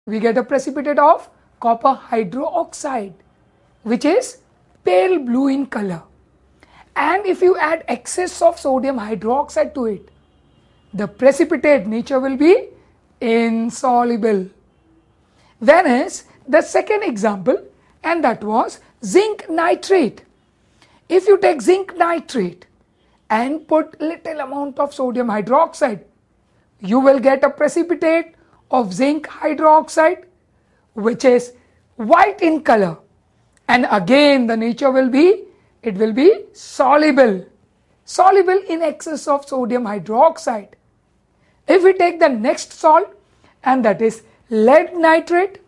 we get a precipitate of copper hydroxide, which is pale blue in color. And if you add excess of sodium hydroxide to it, the precipitate nature will be insoluble. Whereas the second example, and that was zinc nitrate. If you take zinc nitrate and put little amount of sodium hydroxide, you will get a precipitate of zinc hydroxide, which is white in color. And again the nature will be, it will be soluble in excess of sodium hydroxide. If we take the next salt, and that is lead nitrate,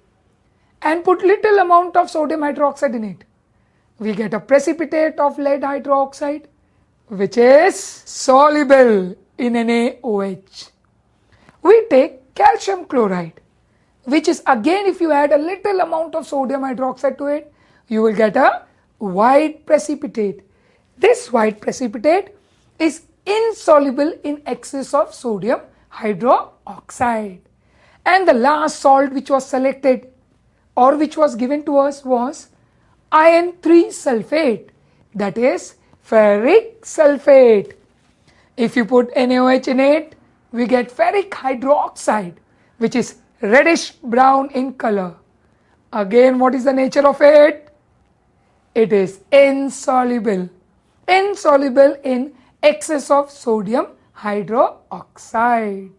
and put little amount of sodium hydroxide in it, we get a precipitate of lead hydroxide, which is soluble in NaOH. We take calcium chloride, which is again, if you add a little amount of sodium hydroxide to it, you will get a white precipitate. This white precipitate is insoluble in excess of sodium hydroxide. And the last salt which was selected or which was given to us was iron 3 sulfate, that is ferric sulfate. If you put NaOH in it, we get ferric hydroxide, which is reddish brown in color. Again, what is the nature of it? It is insoluble in excess of sodium hydroxide.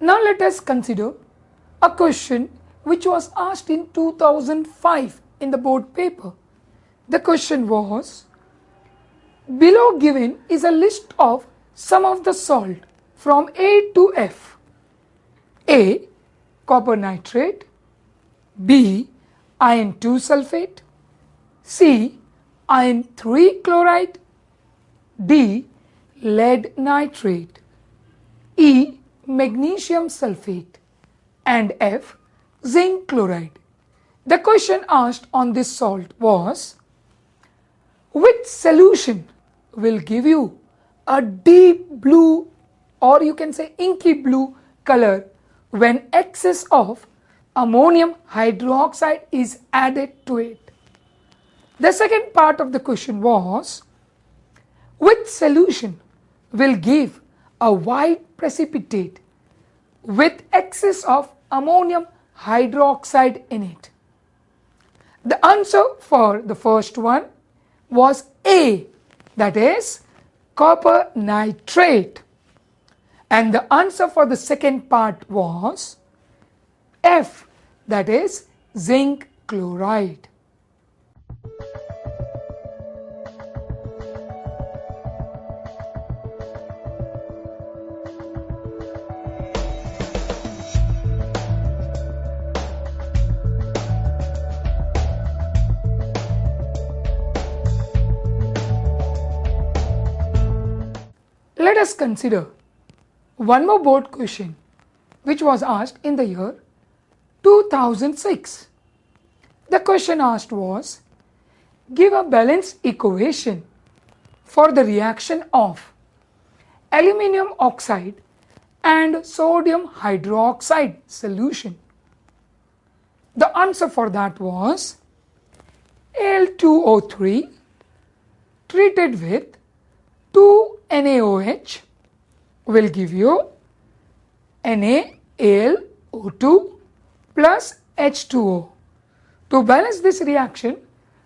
Now let us consider a question which was asked in 2005 in the board paper. The question was, below given is a list of some of the salt from A to F. A. Copper nitrate. B. Iron 2 sulfate. C. Iron 3 chloride. D. Lead nitrate. E. Magnesium sulfate, and F. Zinc chloride. The question asked on this salt was, which solution will give you a deep blue, or you can say inky blue color when excess of ammonium hydroxide is added to it? The second part of the question was, which solution will give a white precipitate with excess of ammonium hydroxide in it? The answer for the first one was A, that is copper nitrate. And the answer for the second part was F, that is zinc chloride. Let us consider one more board question which was asked in the year 2006. The question asked was, give a balanced equation for the reaction of aluminium oxide and sodium hydroxide solution. The answer for that was Al2O3 treated with 2 NaOH will give you NaAlO2 plus H2O. To balance this reaction,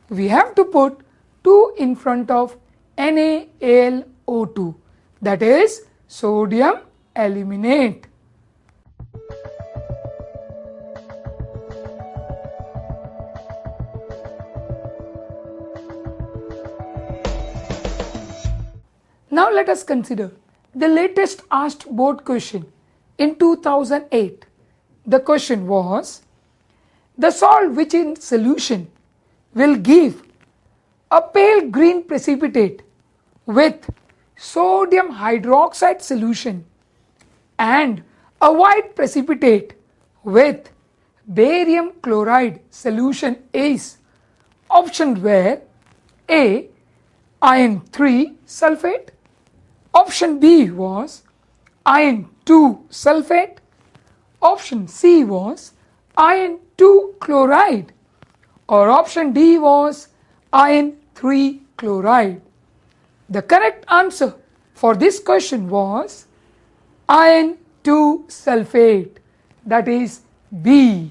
we have to put 2 in front of NaAlO2, that is sodium aluminate. Now let us consider the latest asked board question in 2008. The question was, the salt which in solution will give a pale green precipitate with sodium hydroxide solution and a white precipitate with barium chloride solution is option were A. iron 3 sulfate, option B was iron 2 sulfate, option C was iron 2 chloride, or option D was iron 3 chloride. The correct answer for this question was iron 2 sulfate, that is B.